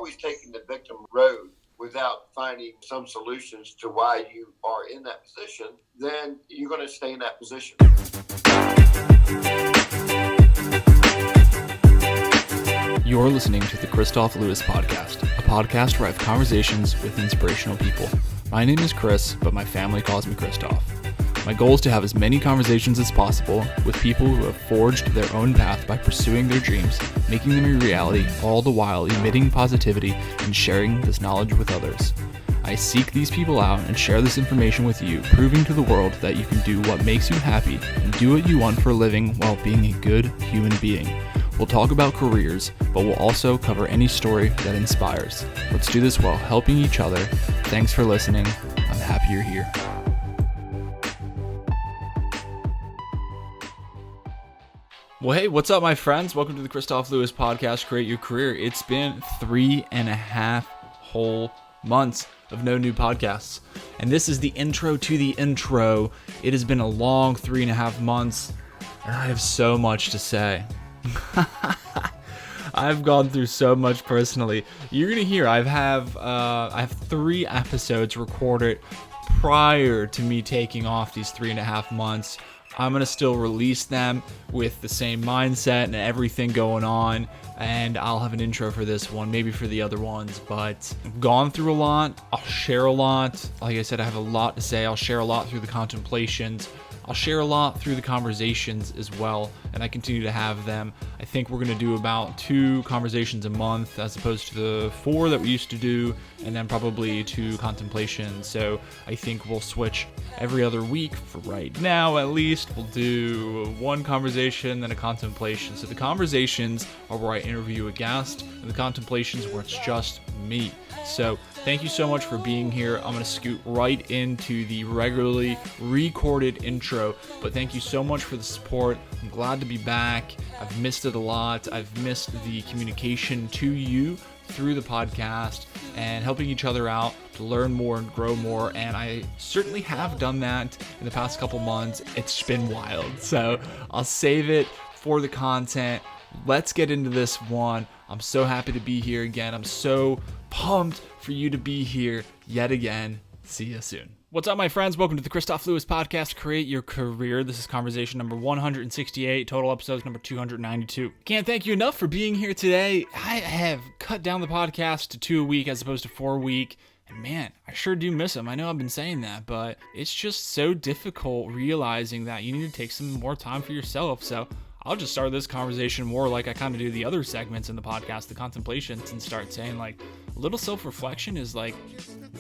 always taking the victim road without finding some solutions to why you are in that position, then you're going to stay in that position. You're listening to the Kristof Lewis Podcast, a podcast where I have conversations with inspirational people. My name is Chris, but my family calls me Kristof. My goal is to have as many conversations as possible with people who have forged their own path by pursuing their dreams, making them a reality, all the while emitting positivity and sharing this knowledge with others. I seek these people out and share this information with you, proving to the world that you can do what makes you happy and do what you want for a living while being a good human being. We'll talk about careers, but we'll also cover any story that inspires. Let's do this while helping each other. Thanks for listening. I'm happy you're here. Well, hey, what's up, my friends? Welcome to the Kristof Lewis Podcast, Create Your Career. It's been 3.5 whole months of no new podcasts. And this is the intro to the intro. It has been a long 3.5 months, and I have so much to say. I've gone through so much personally. You're gonna hear I have 3 episodes recorded prior to me taking off these 3.5 months. I'm gonna still release them with the same mindset and everything going on, and I'll have an intro for this one, maybe for the other ones, but I've gone through a lot. I'll share a lot. Like I said, I have a lot to say. I'll share a lot through the contemplations. I'll share a lot through the conversations as well, and I continue to have them. I think we're going to do about 2 conversations a month as opposed to the 4 that we used to do, and then probably 2 contemplations. So I think we'll switch every other week for right now, at least. We'll do 1 conversation, then a contemplation. So the conversations are where I interview a guest, and the contemplations where it's just me. So thank you so much for being here. I'm going to scoot right into the regularly recorded intro, but thank you so much for the support. I'm glad to be back. I've missed it a lot. I've missed the communication to you through the podcast and helping each other out to learn more and grow more, and I certainly have done that in the past couple months. It's been wild, so I'll save it for the content. Let's get into this one. I'm so happy to be here again. I'm so pumped for you to be here yet again. See you soon. What's up, my friends? Welcome to the Kristof Lewis Podcast, Create Your Career. This is conversation number 168, total episodes number 292. Can't thank you enough for being here today. I have cut down the podcast to 2 a week as opposed to 4 a week. And man, I sure do miss them. I know I've been saying that, but it's just so difficult realizing that you need to take some more time for yourself. So I'll just start this conversation more like I kind of do the other segments in the podcast, the contemplations, and start saying like a little self-reflection is like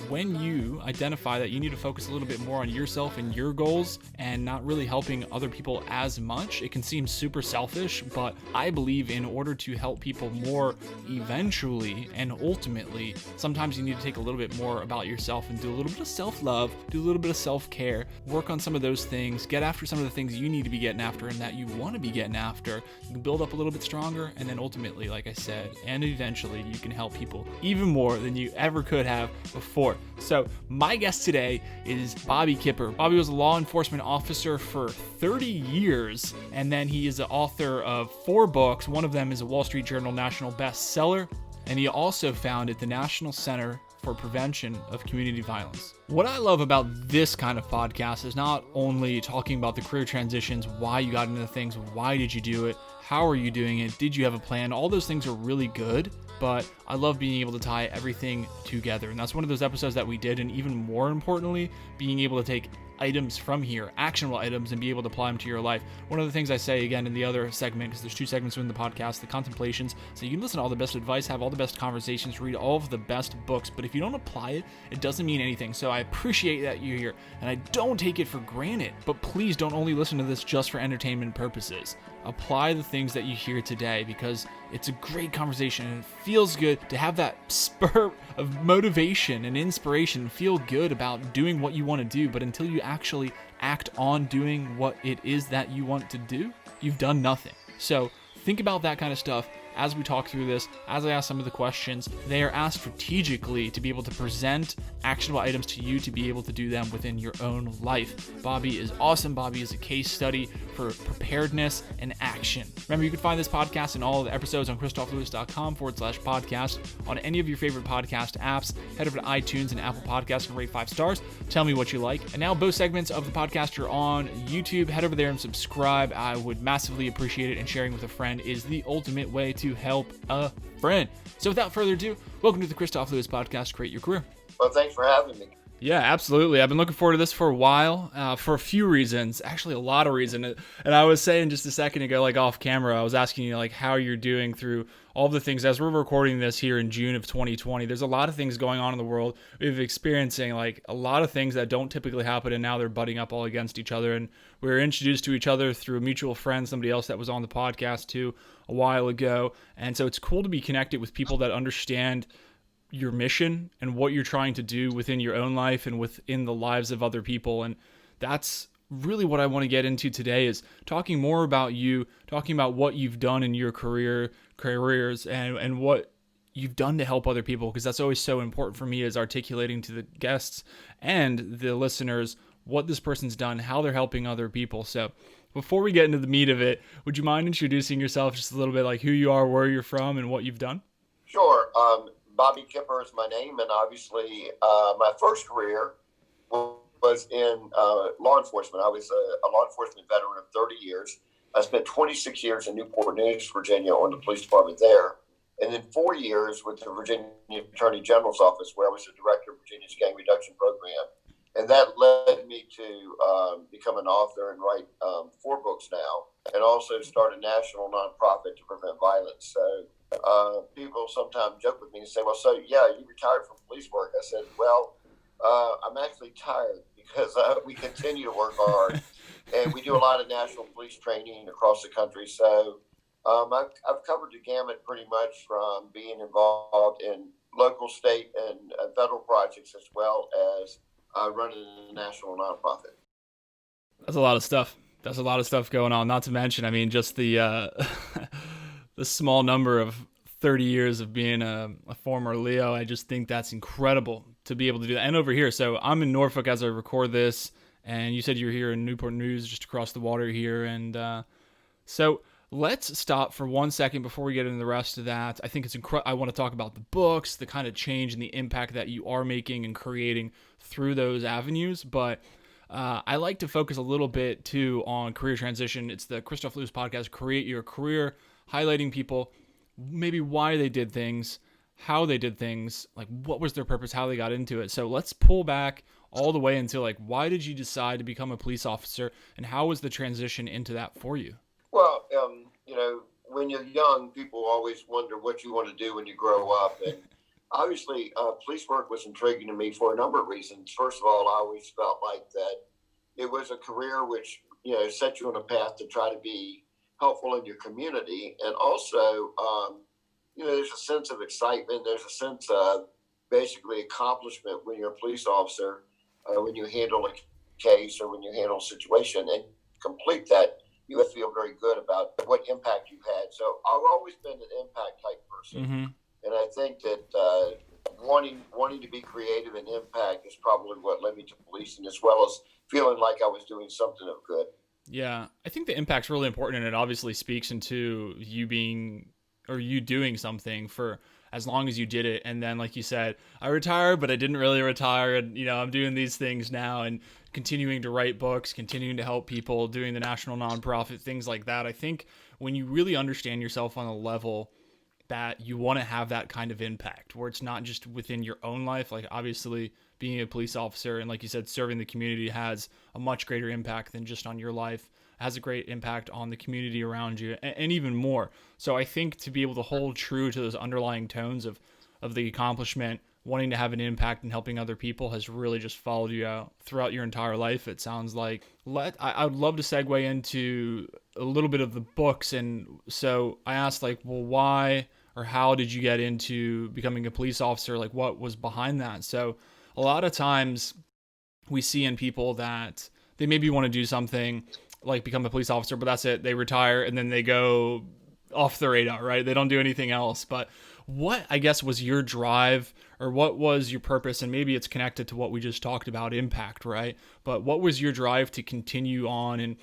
when you identify that you need to focus a little bit more on yourself and your goals and not really helping other people as much. It can seem super selfish, but I believe in order to help people more eventually and ultimately, sometimes you need to take a little bit more about yourself and do a little bit of self-love, do a little bit of self-care, work on some of those things, get after some of the things you need to be getting after and that you want to be getting after. You can build up a little bit stronger, and then ultimately, like I said, and eventually you can help people even more than you ever could have before. So my guest today is Bobby Kipper. Bobby was a law enforcement officer for 30 years, and then he is the author of 4 books. One of them is a Wall Street Journal national bestseller, and he also founded the National Center for Prevention of Community Violence. What I love about this kind of podcast is not only talking about the career transitions, why you got into things, why did you do it, how are you doing it, did you have a plan? All those things are really good, but I love being able to tie everything together. And that's one of those episodes that we did, and even more importantly, being able to take items from here, actionable items, and be able to apply them to your life. One of the things I say again in the other segment, because there's 2 segments within the podcast, the contemplations, so you can listen to all the best advice, have all the best conversations, read all of the best books, but if you don't apply it, it doesn't mean anything. So I appreciate that you're here, and I don't take it for granted, but please don't only listen to this just for entertainment purposes. Apply the things that you hear today, because it's a great conversation and it feels good to have that spur of motivation and inspiration, feel good about doing what you want to do. But until you actually act on doing what it is that you want to do, you've done nothing. So think about that kind of stuff as we talk through this, as I ask some of the questions, they are asked strategically to be able to present actionable items to you to be able to do them within your own life. Bobby is awesome. Bobby is a case study for preparedness and action. Remember, you can find this podcast and all of the episodes on kristoflewis.com/podcast on any of your favorite podcast apps. Head over to iTunes and Apple Podcasts and rate 5 stars. Tell me what you like. And now both segments of the podcast are on YouTube. Head over there and subscribe. I would massively appreciate it, and sharing with a friend is the ultimate way to help a friend. So without further ado, welcome to the Kristof Lewis Podcast, Create Your Career. Well, thanks for having me. Yeah, absolutely. I've been looking forward to this for a while, for a few reasons, actually a lot of reasons. And I was saying just a second ago, like off camera, I was asking you like how you're doing through all the things. As we're recording this here in June of 2020, there's a lot of things going on in the world. We've experiencing like a lot of things that don't typically happen, and now they're butting up all against each other. And we were introduced to each other through a mutual friend, somebody else that was on the podcast too a while ago. And so it's cool to be connected with people that understand your mission and what you're trying to do within your own life and within the lives of other people. And that's really what I want to get into today, is talking more about you, talking about what you've done in your careers and what you've done to help other people, because that's always so important for me, is articulating to the guests and the listeners what this person's done, how they're helping other people. So before we get into the meat of it, would you mind introducing yourself just a little bit, like who you are, where you're from, and what you've done? Sure. Bobby Kipper is my name, and obviously my first career was in law enforcement. I was a law enforcement veteran of 30 years. I spent 26 years in Newport News, Virginia, on the police department there, and then 4 years with the Virginia Attorney General's office, where I was the director of Virginia's gang reduction program. And that led me to become an author and write 4 books now, and also start a national nonprofit to prevent violence. So people sometimes joke with me and say, well, so yeah, you retired from police work. I said, well, I'm actually tired because we continue to work hard, and we do a lot of national police training across the country. So I've covered the gamut pretty much, from being involved in local, state, and federal projects, as well as running a national nonprofit. That's a lot of stuff. That's a lot of stuff going on. Not to mention, I mean, just the the small number of 30 years of being a former Leo. I just think that's incredible to be able to do that. And over here, so I'm in Norfolk as I record this, and you said you're here in Newport News, just across the water here. And so let's stop for 1 second before we get into the rest of that. I think it's I want to talk about the books, the kind of change and the impact that you are making and creating through those avenues. But I like to focus a little bit too on career transition. It's the Kristof Lewis Podcast, Create Your Career, highlighting people, maybe why they did things, how they did things, like what was their purpose, how they got into it. So let's pull back all the way into like, why did you decide to become a police officer, and how was the transition into that for you? Well, when you're young, people always wonder what you want to do when you grow up. And obviously, police work was intriguing to me for a number of reasons. First of all, I always felt like that it was a career which, set you on a path to try to be helpful in your community. And also, there's a sense of excitement. There's a sense of basically accomplishment when you're a police officer, when you handle a case or when you handle a situation and complete that. You feel very good about what impact you've had. So I've always been an impact type person. Mm-hmm. And I think that wanting to be creative and impact is probably what led me to policing, as well as feeling like I was doing something of good. Yeah, I think the impact's really important, and it obviously speaks into you doing something for as long as you did it. And then, like you said, I retired, but I didn't really retire. And, I'm doing these things now and continuing to write books, continuing to help people, doing the national nonprofit, things like that. I think when you really understand yourself on a level that you want to have that kind of impact, where it's not just within your own life, like obviously being a police officer and, like you said, serving the community has a much greater impact than just on your life. It has a great impact on the community around you, and even more. So I think to be able to hold true to those underlying tones of the accomplishment, wanting to have an impact and helping other people, has really just followed you out throughout your entire life, it sounds like. I would love to segue into a little bit of the books. And so I asked, like, well, why or how did you get into becoming a police officer? Like, what was behind that? So a lot of times we see in people that they maybe want to do something like become a police officer, but that's it. They retire and then they go off the radar, right? They don't do anything else. But what, I guess, was your drive, or what was your purpose? And maybe it's connected to what we just talked about, impact, right? But what was your drive to continue on and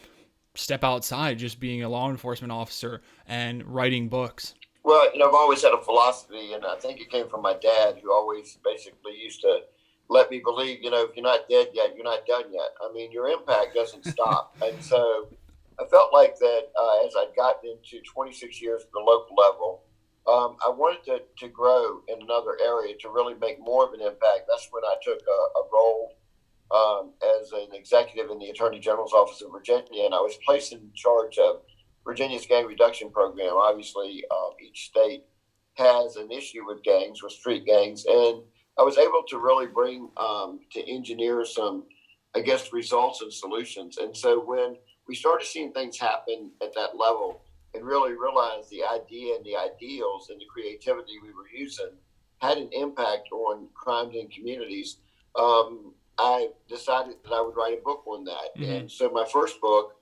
step outside just being a law enforcement officer and writing books? Well, I've always had a philosophy, and I think it came from my dad, who always basically used to let me believe, if you're not dead yet, you're not done yet. I mean, your impact doesn't stop. And so I felt like that as I'd gotten into 26 years at the local level, I wanted to grow in another area to really make more of an impact. That's when I took a role as an executive in the Attorney General's Office of Virginia, and I was placed in charge of Virginia's gang reduction program. Obviously, each state has an issue with gangs, with street gangs, and I was able to really bring to engineer some, I guess, results and solutions. And so when we started seeing things happen at that level and really realized the idea and the ideals and the creativity we were using had an impact on crimes in communities, I decided that I would write a book on that. Mm-hmm. And so my first book,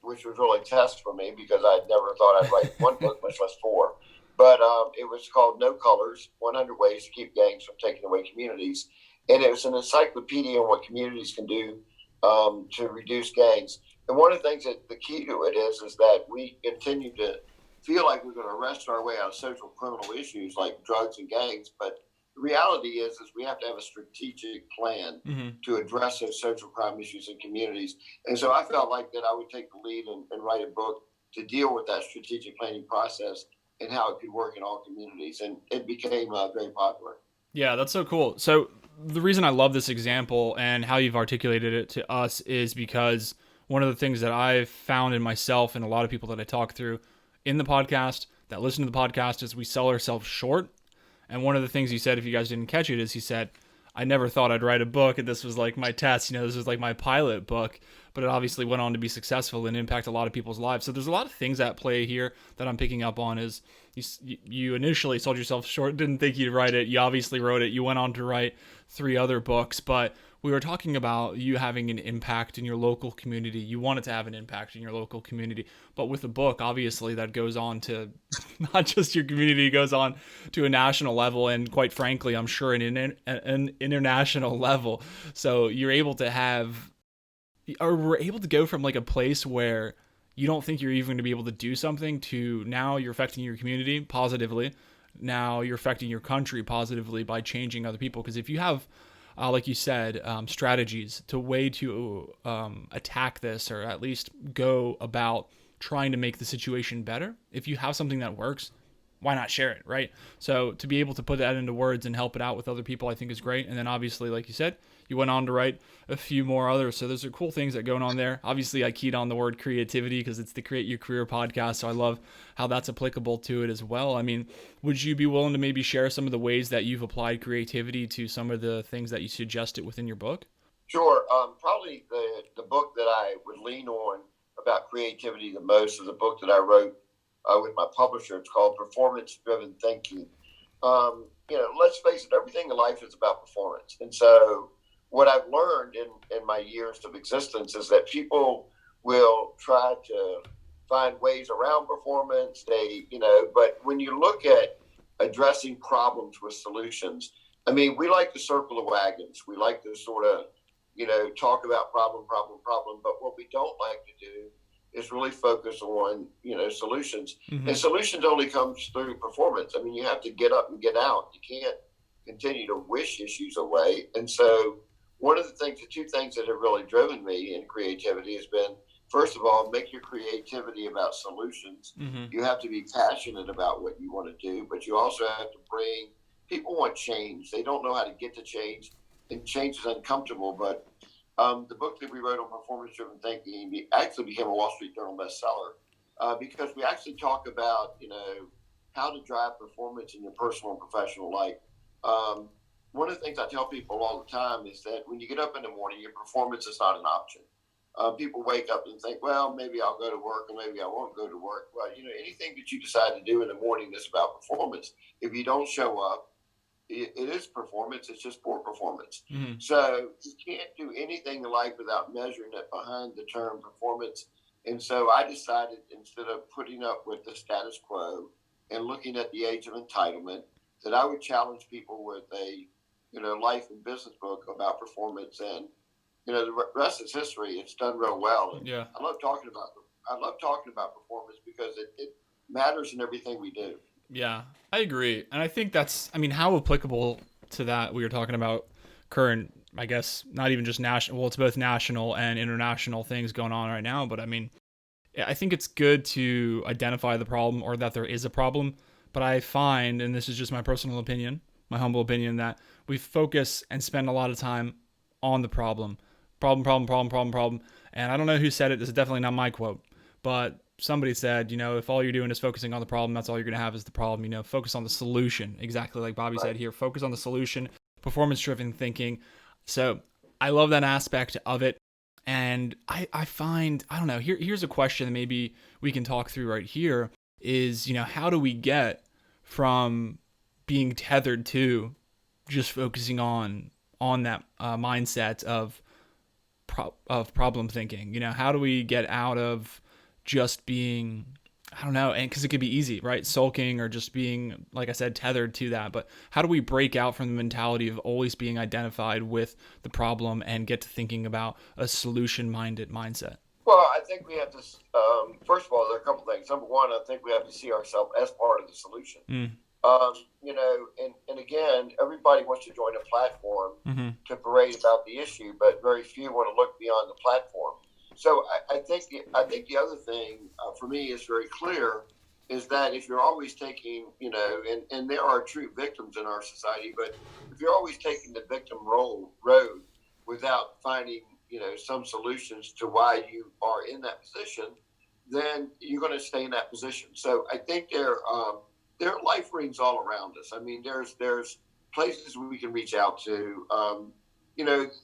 which was really a test for me because I never thought I'd write one book, much less four. But it was called No Colors, 100 Ways to Keep Gangs from Taking Away Communities. And it was an encyclopedia on what communities can do to reduce gangs. And one of the things that the key to it is that we continue to feel like we're going to wrest our way out of social criminal issues like drugs and gangs. But the reality is we have to have a strategic plan mm-hmm. to address those social crime issues in communities. And so I felt like that I would take the lead and write a book to deal with that strategic planning process and how it could work in all communities. And it became very popular. Yeah, that's so cool. So the reason I love this example and how you've articulated it to us is because one of the things that I've found in myself and a lot of people that I talk through in the podcast that listen to the podcast is we sell ourselves short. And one of the things he said, if you guys didn't catch it, is he said, I never thought I'd write a book, and this was like my test, this was like my pilot book, but it obviously went on to be successful and impact a lot of people's lives. So there's a lot of things at play here that I'm picking up on is you initially sold yourself short, didn't think you'd write it. You obviously wrote it. You went on to write 3 other books, but we were talking about you having an impact in your local community. You wanted to have an impact in your local community, but with a book, obviously that goes on to not just your community, it goes on to a national level. And quite frankly, I'm sure an international level. So you're able to we're able to go from like a place where you don't think you're even going to be able to do something to now you're affecting your community positively. Now you're affecting your country positively by changing other people. Because if you have, like you said, strategies to way to attack this, or at least go about trying to make the situation better, if you have something that works, why not share it, right? So to be able to put that into words and help it out with other people, I think is great. And then obviously, like you said, you went on to write a few more others. So those are cool things that going on there. Obviously, I keyed on the word creativity because it's the Create Your Career podcast. So I love how that's applicable to it as well. I mean, would you be willing to maybe share some of the ways that you've applied creativity to some of the things that you suggested within your book? Sure. Probably the book that I would lean on about creativity the most is a book that I wrote with my publisher. It's called Performance Driven Thinking. Let's face it, everything in life is about performance. And so what I've learned in my years of existence is that people will try to find ways around performance. But when you look at addressing problems with solutions, I mean, we like to circle the wagons. We like to sort of, talk about problem. But what we don't like to do is really focus on, solutions. Mm-hmm. And solutions only comes through performance. I mean, you have to get up and get out. You can't continue to wish issues away. And so the 2 things that have really driven me in creativity has been, first of all, make your creativity about solutions. Mm-hmm. You have to be passionate about what you want to do, but you also have to people want change. They don't know how to get to change, and change is uncomfortable. But the book that we wrote on performance-driven thinking actually became a Wall Street Journal bestseller because we actually talk about, how to drive performance in your personal and professional life. One of the things I tell people all the time is that when you get up in the morning, your performance is not an option. People wake up and think, well, maybe I'll go to work or maybe I won't go to work. Well, anything that you decide to do in the morning that's about performance, if you don't show up, it is performance. It's just poor performance. Mm-hmm. So you can't do anything in life without measuring it behind the term performance. And so I decided, instead of putting up with the status quo and looking at the age of entitlement, that I would challenge people with a, life and business book about performance. And, the rest is history. It's done real well. And Yeah. I love talking about performance because it matters in everything we do. Yeah, I agree. And I think how applicable to that we were talking about current, I guess, not even just national, well, it's both national and international things going on right now. But I think it's good to identify the problem, or that there is a problem. But I find, and this is just my personal opinion, my humble opinion, that we focus and spend a lot of time on the problem. Problem. And I don't know who said it. This is definitely not my quote. But somebody said, if all you're doing is focusing on the problem, that's all you're going to have is the problem. Focus on the solution. Exactly like Bobby said here. Focus on the solution. Performance-driven thinking. So I love that aspect of it. And I find, I don't know, here's a question that maybe we can talk through right here is, how do we get from being tethered to just focusing on that mindset of problem thinking? How do we get out of just being, I don't know, and because it could be easy, right? Sulking or just being, like I said, tethered to that. But how do we break out from the mentality of always being identified with the problem and get to thinking about a solution-minded mindset? Well, I think we have to, first of all, there are a couple things. Number one, I think we have to see ourselves as part of the solution. And again, everybody wants to join a platform to parade about the issue, but very few want to look beyond the platform. So I think the other thing for me is very clear is that if you're always taking, and there are true victims in our society, but if you're always taking the victim road without finding, some solutions to why you are in that position, then you're going to stay in that position. So I think there are life rings all around us. I mean, there's places we can reach out to.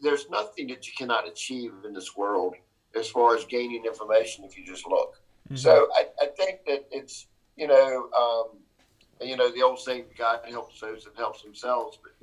There's nothing that you cannot achieve in this world as far as gaining information if you just look. Mm-hmm. So I think that it's, the old saying, God helps those that helps themselves. But,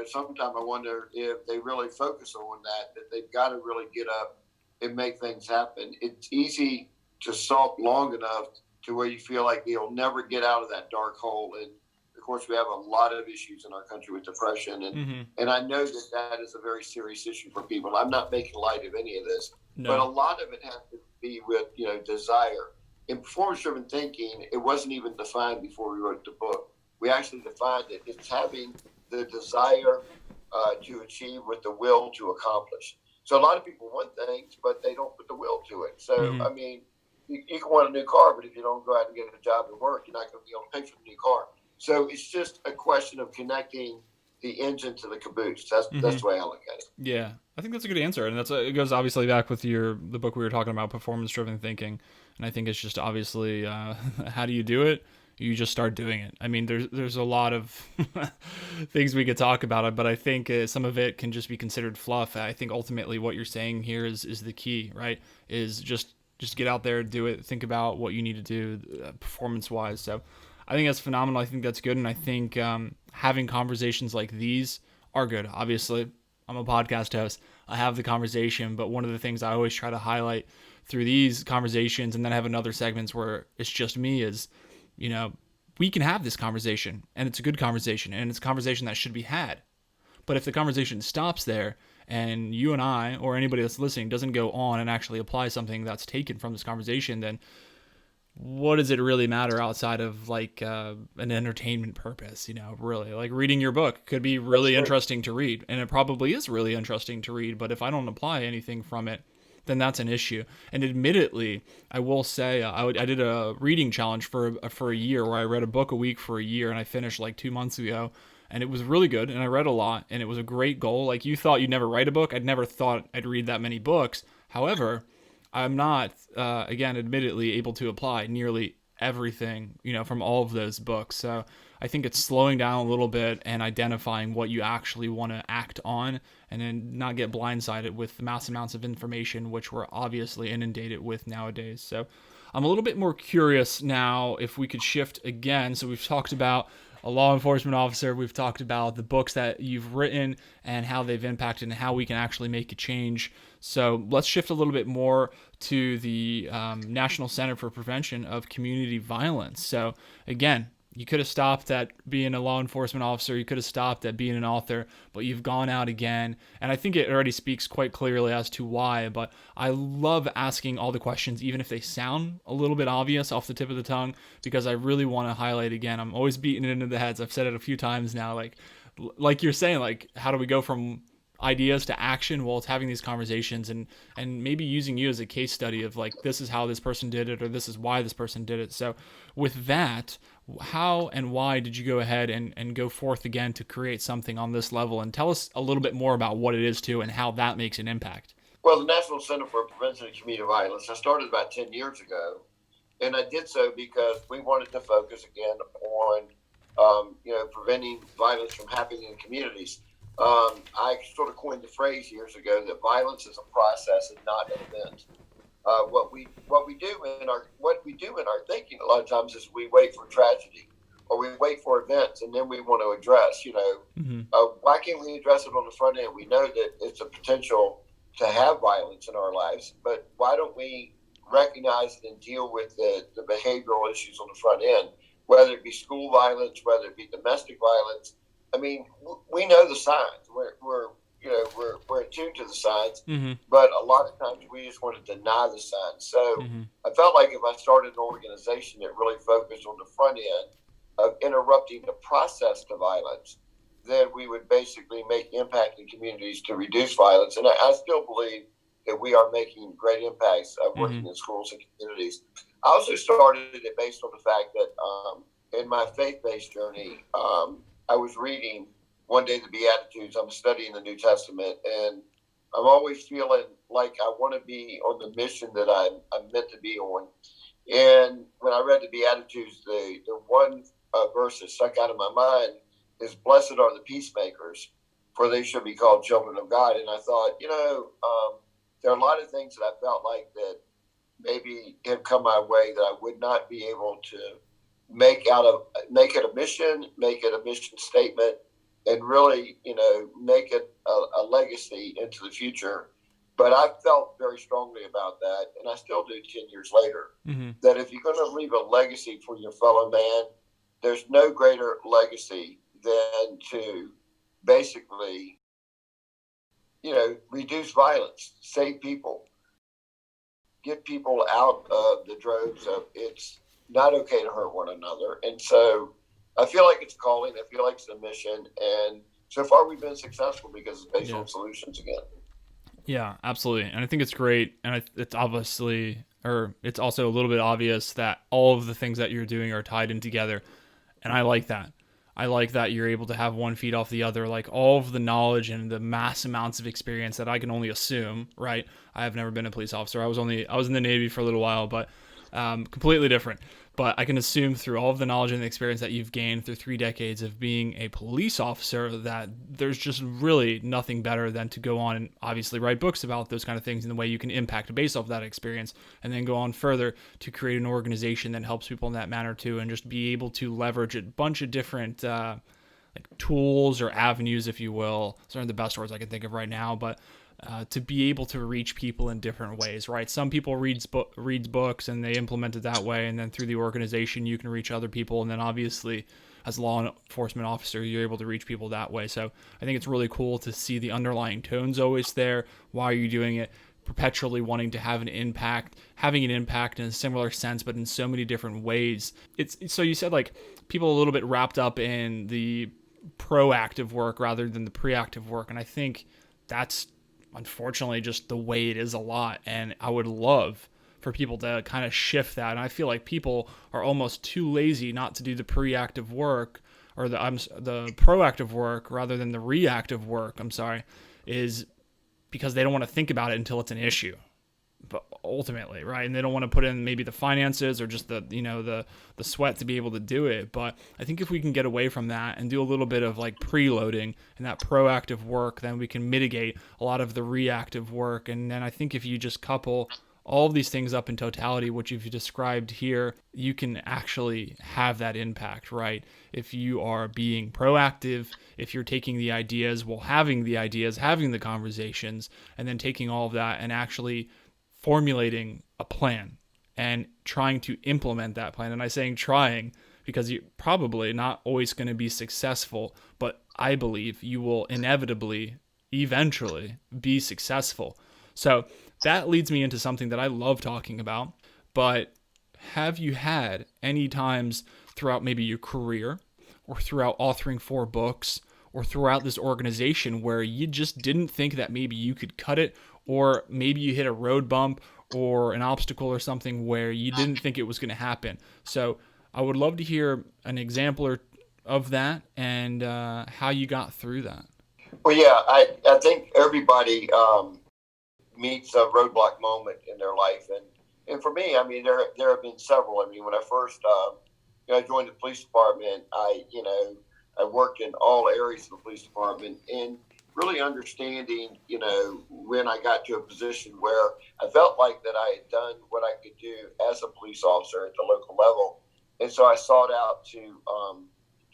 sometimes I wonder if they really focus on that they've got to really get up and make things happen. It's easy to sulk long enough to where you feel like you'll never get out of that dark hole. And of course, we have a lot of issues in our country with depression. And I know that is a very serious issue for people. I'm not making light of any of this, but a lot of it has to be with, desire. In performance-driven thinking, it wasn't even defined before we wrote the book. We actually defined it. It's having the desire to achieve with the will to accomplish. So a lot of people want things, but they don't put the will to it. So, I mean, you can want a new car, but if you don't go out and get a job and work, you're not going to be able to pay for the new car. So it's just a question of connecting the engine to the caboose. That's the way I look at it. Yeah, I think that's a good answer, and it goes obviously back with the book we were talking about, performance-driven thinking. And I think it's just obviously how do you do it? You just start doing it. I mean, there's a lot of things we could talk about it, but I think some of it can just be considered fluff. I think ultimately what you're saying here is the key, right? Is just get out there, do it, think about what you need to do performance-wise. So I think that's phenomenal. I think that's good. And I think having conversations like these are good. Obviously, I'm a podcast host. I have the conversation, but one of the things I always try to highlight through these conversations, and then I have another segments where it's just me, is, we can have this conversation, and it's a good conversation, and it's a conversation that should be had. But if the conversation stops there, and you and I, or anybody that's listening, doesn't go on and actually apply something that's taken from this conversation, then what does it really matter outside of an entertainment purpose? Really, like reading your book could be really interesting to read, and it probably is really interesting to read, but if I don't apply anything from it, then that's an issue. And admittedly, I will say I did a reading challenge for a year where I read a book a week for a year, and I finished 2 months ago, and it was really good, and I read a lot, and it was a great goal. Like, you thought you'd never write a book. I'd never thought I'd read that many books. However, I'm not, again, admittedly, able to apply nearly everything, from all of those books. So I think it's slowing down a little bit and identifying what you actually want to act on, and then not get blindsided with the mass amounts of information, which we're obviously inundated with nowadays. So I'm a little bit more curious now if we could shift again. So we've talked about a law enforcement officer. We've talked about the books that you've written and how they've impacted and how we can actually make a change. So let's shift a little bit more to the National Center for Prevention of Community Violence. So again, you could have stopped at being a law enforcement officer. You could have stopped at being an author, but you've gone out again. And I think it already speaks quite clearly as to why. But I love asking all the questions, even if they sound a little bit obvious off the tip of the tongue, because I really want to highlight again. I'm always beating it into the heads. I've said it a few times now. Like you're saying, like, how do we go from ideas to action? Well, it's having these conversations and maybe using you as a case study of like, this is how this person did it, or this is why this person did it. So with that, how and why did you go ahead and go forth again to create something on this level? And tell us a little bit more about what it is too and how that makes an impact. Well, the National Center for Prevention of Community Violence, I started about 10 years ago, and I did so because we wanted to focus again on preventing violence from happening in communities. I sort of coined the phrase years ago that violence is a process and not an event. What we do in our thinking a lot of times is we wait for tragedy or we wait for events and then we want to address. Why can't we address it on the front end? We know that it's a potential to have violence in our lives, but why don't we recognize it and deal with the behavioral issues on the front end, whether it be school violence, whether it be domestic violence? I mean, we know the signs. We're attuned to the signs, but a lot of times we just want to deny the signs. So I felt like if I started an organization that really focused on the front end of interrupting the process to violence, then we would basically make impact in communities to reduce violence. And I still believe that we are making great impacts working in schools and communities. I also started it based on the fact that in my faith-based journey, I was reading one day the Beatitudes. I'm studying the New Testament, and I'm always feeling like I want to be on the mission that I'm meant to be on. And when I read the Beatitudes, the one verse that stuck out of my mind is, "Blessed are the peacemakers, for they should be called children of God." And I thought, there are a lot of things that I felt like that maybe have come my way that I would not be able to make it a mission statement, and really, make it a legacy into the future. But I felt very strongly about that, and I still do 10 years later, that if you're going to leave a legacy for your fellow man, there's no greater legacy than to basically, reduce violence, save people, get people out of the droves of it's not okay to hurt one another. And so I feel like it's a calling. I feel like it's a mission. And so far we've been successful because it's based on solutions again. Yeah, absolutely. And I think it's great. And it's obviously, or it's also a little bit obvious that all of the things that you're doing are tied in together. And I like that. I like that you're able to have one feed off the other, like all of the knowledge and the mass amounts of experience that I can only assume, right? I have never been a police officer. I was in the Navy for a little while, but completely different. But I can assume through all of the knowledge and the experience that you've gained through 3 decades of being a police officer that there's just really nothing better than to go on and obviously write books about those kind of things and the way you can impact based off that experience, and then go on further to create an organization that helps people in that manner too, and just be able to leverage a bunch of different like tools or avenues, if you will. Those aren't the best words I can think of right now, but to be able to reach people in different ways, right? Some people reads books and they implement it that way, and then through the organization you can reach other people, and then obviously as a law enforcement officer you're able to reach people that way. So I think it's really cool to see the underlying tones always there. Why are you doing it? Perpetually wanting to have an impact, having an impact in a similar sense, but in so many different ways. It's so you said like people a little bit wrapped up in the proactive work rather than the reactive work, and I think that's unfortunately just the way it is a lot. And I would love for people to kind of shift that. And I feel like people are almost too lazy not to do the proactive work, or the proactive work rather than the reactive work. Is because they don't want to think about it until it's an issue. But ultimately, right? And they don't want to put in maybe the finances or just the sweat to be able to do it. But I think if we can get away from that and do a little bit of like preloading and that proactive work, then we can mitigate a lot of the reactive work. And then I think if you just couple all of these things up in totality, which you've described here, you can actually have that impact, right? If you are being proactive, if you're taking the ideas, having the ideas, having the conversations, and then taking all of that and actually formulating a plan and trying to implement that plan. And I'm saying trying because you're probably not always going to be successful, but I believe you will inevitably, eventually be successful. So that leads me into something that I love talking about. But have you had any times throughout maybe your career or throughout authoring 4 books or throughout this organization where you just didn't think that maybe you could cut it, or maybe you hit a road bump or an obstacle or something where you didn't think it was going to happen? So I would love to hear an example of that and how you got through that. Well, yeah, I think everybody meets a roadblock moment in their life, and for me, I mean, there have been several. I mean, when I first joined the police department, I worked in all areas of the police department, and really understanding, when I got to a position where I felt like that I had done what I could do as a police officer at the local level. And so I sought out to,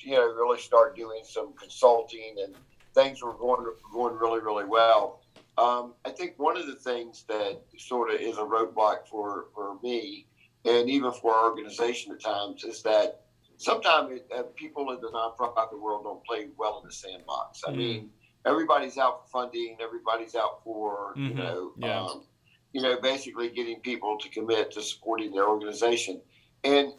really start doing some consulting, and things were going really, really well. I think one of the things that sort of is a roadblock for me, and even for our organization at times, is that sometimes people in the nonprofit world don't play well in the sandbox. I mean, everybody's out for funding, everybody's out for, basically getting people to commit to supporting their organization. And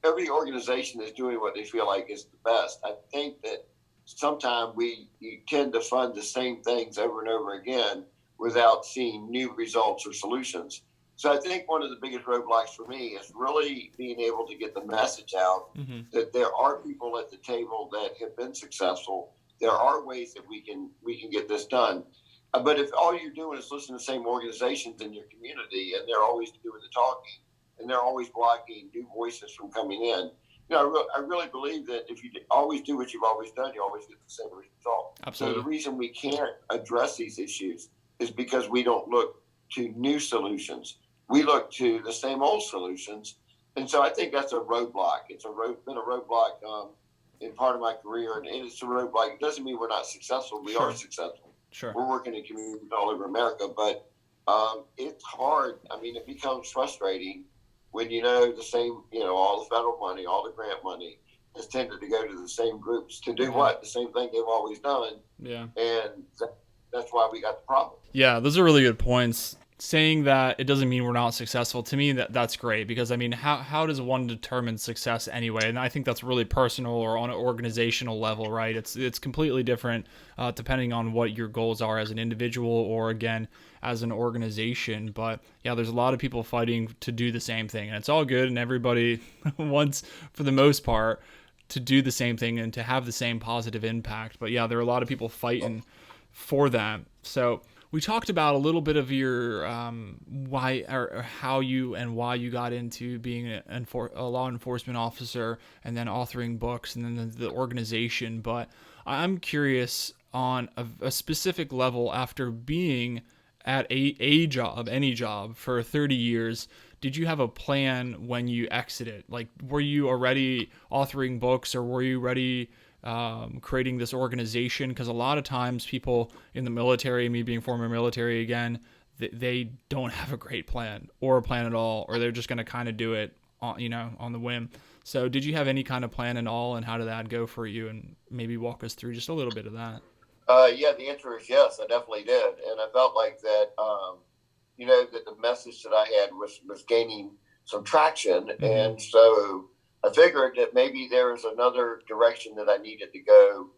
every organization is doing what they feel like is the best. I think that sometimes you tend to fund the same things over and over again without seeing new results or solutions. So I think one of the biggest roadblocks for me is really being able to get the message out that there are people at the table that have been successful. There are ways that we can get this done. But if all you're doing is listening to the same organizations in your community, and they're always doing the talking, and they're always blocking new voices from coming in, I really believe that if you always do what you've always done, you always get the same result. Absolutely. So the reason we can't address these issues is because we don't look to new solutions. We look to the same old solutions. And so I think that's a roadblock. It's been a roadblock in part of my career, and it's a roadblock. It doesn't mean we're not successful. We are successful. Sure. We're working in communities all over America, but it's hard. I mean, it becomes frustrating when the same, all the federal money, all the grant money has tended to go to the same groups to do what? The same thing they've always done. Yeah. And that's why we got the problem. Yeah, those are really good points. Saying that it doesn't mean we're not successful, to me that's great, because I mean, how does one determine success anyway? And I think that's really personal or on an organizational level, right? It's completely different depending on what your goals are as an individual or, again, as an organization. But yeah, there's a lot of people fighting to do the same thing, and it's all good, and everybody wants, for the most part, to do the same thing and to have the same positive impact. But yeah, there are a lot of people fighting for that. So we talked about a little bit of your why or how you and why you got into being a law enforcement officer, and then authoring books, and then the organization. But I'm curious on a specific level, after being at a job, any job, for 30 years, did you have a plan when you exited? Like, were you already authoring books, or were you ready creating this organization? Because a lot of times people in the military, me being former military again, they don't have a great plan or a plan at all, or they're just going to kind of do it on the whim. So did you have any kind of plan at all, and how did that go for you? And maybe walk us through just a little bit of that. Yeah, the answer is yes, I definitely did. And I felt like that, that the message that I had was gaining some traction. And so I figured that maybe there was another direction that I needed to go,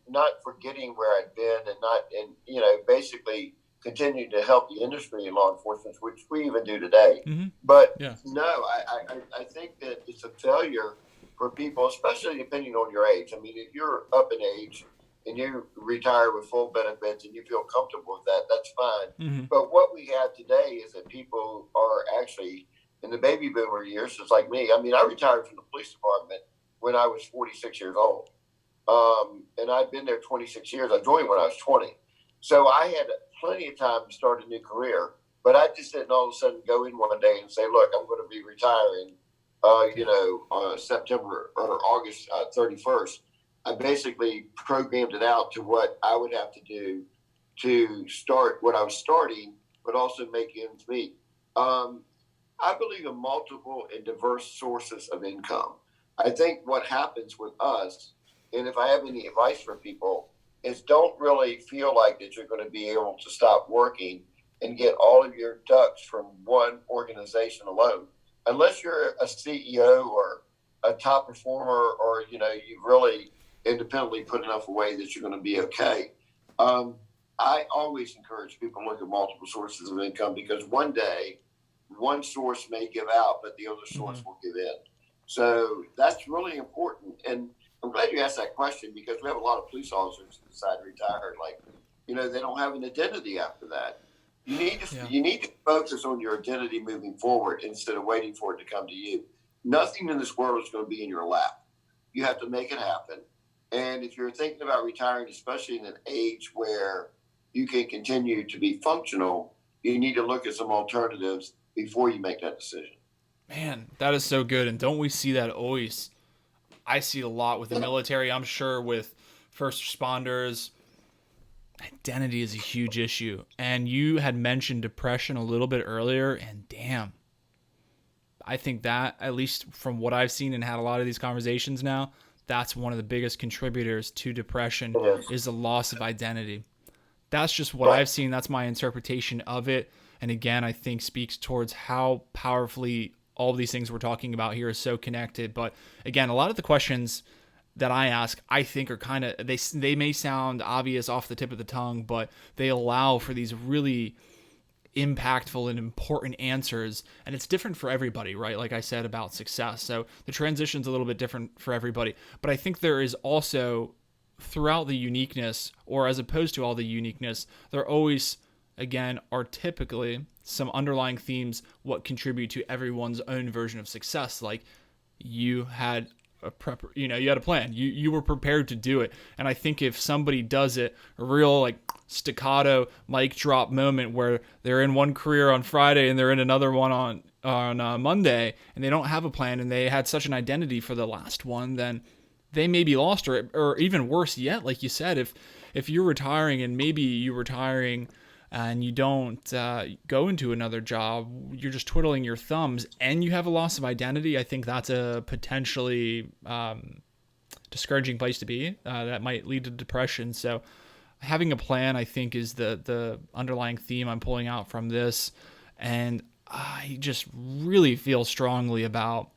not forgetting where I'd been, and basically continue to help the industry in law enforcement, which we even do today. But no, I think that it's a failure for people, especially depending on your age. I mean, if you're up in age and you retire with full benefits and you feel comfortable with that, that's fine. But what we have today is that people are actually in the baby boomer years, just like me. I mean, I retired from the police department when I was 46 years old. And I'd been there 26 years. I joined when I was 20. So I had plenty of time to start a new career. But I just didn't all of a sudden go in one day and say, look, I'm going to be retiring, September or August 31st. I basically programmed it out to what I would have to do to start what I was starting, but also make ends meet. I believe in multiple and diverse sources of income. I think what happens with us, and if I have any advice for people, is don't really feel like that you're going to be able to stop working and get all of your ducks from one organization alone. Unless you're a CEO or a top performer, or you've really independently put enough away that you're going to be okay. I always encourage people to look at multiple sources of income, because one day one source may give out, but the other source will give in. So that's really important. And I'm glad you asked that question, because we have a lot of police officers who decide to retire. Like, they don't have an identity after that. You need to focus on your identity moving forward instead of waiting for it to come to you. Nothing in this world is going to be in your lap. You have to make it happen. And if you're thinking about retiring, especially in an age where you can continue to be functional, you need to look at some alternatives before you make that decision. Man, that is so good. And don't we see that always? I see a lot with the military. I'm sure with first responders, identity is a huge issue. And you had mentioned depression a little bit earlier, and damn, I think that, at least from what I've seen and had a lot of these conversations now, that's one of the biggest contributors to depression is the loss of identity. That's just what I've seen. That's my interpretation of it. And again, I think speaks towards how powerfully all of these things we're talking about here is so connected. But again, a lot of the questions that I ask, I think are kind of, they may sound obvious off the tip of the tongue, but they allow for these really impactful and important answers. And it's different for everybody, right? Like I said about success. So the transition's a little bit different for everybody. But I think there is also, throughout the uniqueness, or as opposed to all the uniqueness, there always, again, are typically some underlying themes what contribute to everyone's own version of success. Like you had you had a plan. You were prepared to do it. And I think if somebody does it, a real like staccato mic drop moment where they're in one career on Friday and they're in another one on Monday, and they don't have a plan, and they had such an identity for the last one, then they may be lost, or even worse yet, like you said, if you're retiring and maybe you're retiring and you don't go into another job, you're just twiddling your thumbs and you have a loss of identity, I think that's a potentially discouraging place to be. That might lead to depression. So having a plan, I think, is the underlying theme I'm pulling out from this. And I just really feel strongly about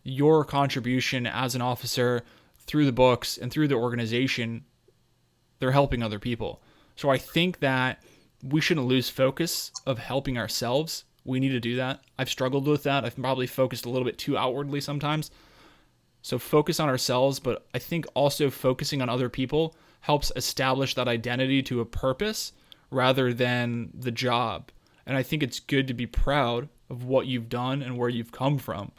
your contribution as an officer through the books and through the organization. They're helping other people. So I think that we shouldn't lose focus of helping ourselves. We need to do that. I've struggled with that. I've probably focused a little bit too outwardly sometimes. So focus on ourselves, but I think also focusing on other people helps establish that identity to a purpose rather than the job. And I think it's good to be proud of what you've done and where you've come from,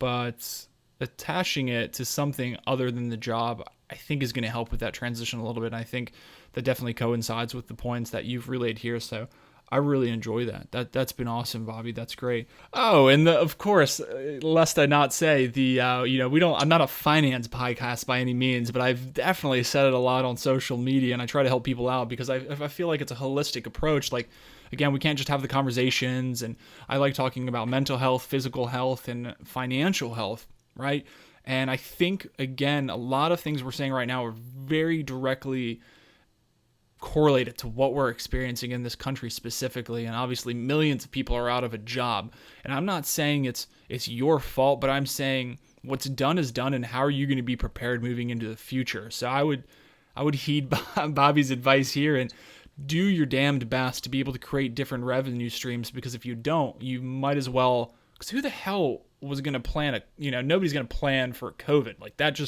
but attaching it to something other than the job, I think, is going to help with that transition a little bit. And I think that definitely coincides with the points that you've relayed here. So I really enjoy that. That's been awesome, Bobby. That's great. Oh, and of course, lest I not say I'm not a finance podcast by any means, but I've definitely said it a lot on social media, and I try to help people out because I feel like it's a holistic approach. Like, again, we can't just have the conversations, and I like talking about mental health, physical health, and financial health, right? And I think, again, a lot of things we're saying right now are very directly correlated to what we're experiencing in this country specifically. And obviously millions of people are out of a job. And I'm not saying it's your fault, but I'm saying what's done is done, and how are you going to be prepared moving into the future? So I would heed Bobby's advice here and do your damned best to be able to create different revenue streams, because if you don't, you might as well, because who the hell was going to plan nobody's going to plan for COVID. Like that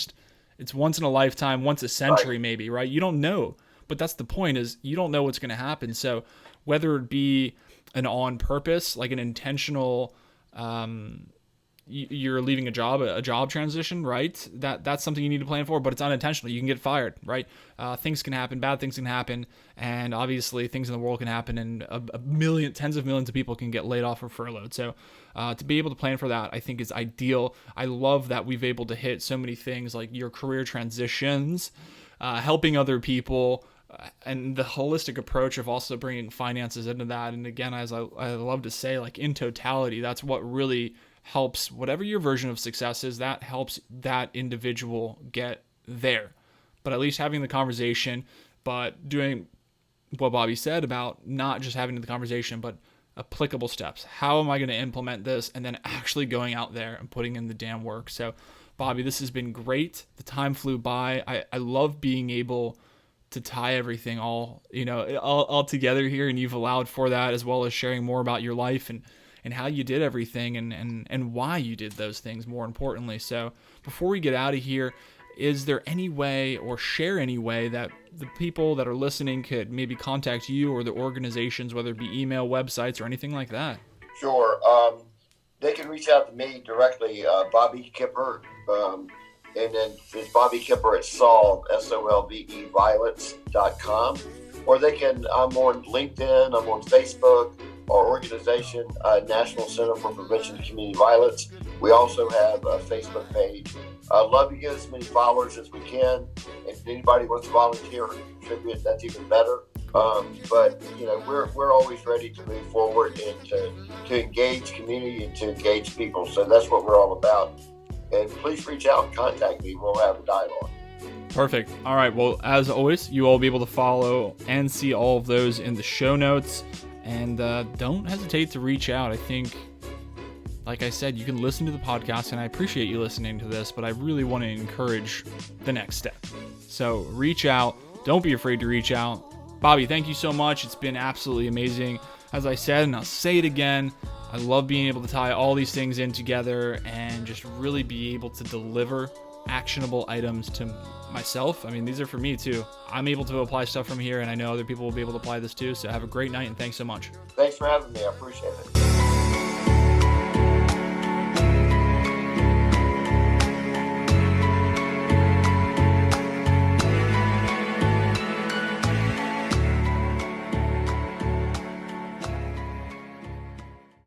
it's once in a lifetime, once a century maybe, right? You don't know. But that's the point, is you don't know what's going to happen. So whether it be an on purpose, like an intentional, you're leaving a job transition, right? That's something you need to plan for, but it's unintentional. You can get fired, right? Things can happen, bad things can happen, and obviously things in the world can happen, and tens of millions of people can get laid off or furloughed. So to be able to plan for that, I think is ideal. I love that we've able to hit so many things like your career transitions, helping other people, and the holistic approach of also bringing finances into that. And again, as I love to say, like in totality, that's what really helps whatever your version of success is, that helps that individual get there. But at least having the conversation, but doing what Bobby said about not just having the conversation, but applicable steps. How am I going to implement this? And then actually going out there and putting in the damn work. So Bobby, this has been great. The time flew by. I love being able to tie everything all together here, and you've allowed for that, as well as sharing more about your life and how you did everything and why you did those things, more importantly. So before we get out of here, is there any way, or share any way, that the people that are listening could maybe contact you or the organizations, whether it be email, websites, or anything like that? Sure. They can reach out to me directly, Bobby Kipper, and then it's Bobby Kipper at Solve, SOLVE violence.com. Or they can, I'm on LinkedIn, I'm on Facebook, our organization, National Center for Prevention of Community Violence. We also have a Facebook page. I'd love to get as many followers as we can. If anybody wants to volunteer or contribute, that's even better. But we're always ready to move forward and to engage community and to engage people. So that's what we're all about. And please reach out and contact me. We'll have a dialogue. Perfect. All right. Well, as always, you all will be able to follow and see all of those in the show notes. And don't hesitate to reach out. I think, like I said, you can listen to the podcast, and I appreciate you listening to this, but I really want to encourage the next step. So reach out. Don't be afraid to reach out. Bobby, thank you so much. It's been absolutely amazing. As I said, and I'll say it again, I love being able to tie all these things in together and just really be able to deliver actionable items to myself. I mean, these are for me too. I'm able to apply stuff from here, and I know other people will be able to apply this too. So have a great night, and thanks so much. Thanks for having me. I appreciate it.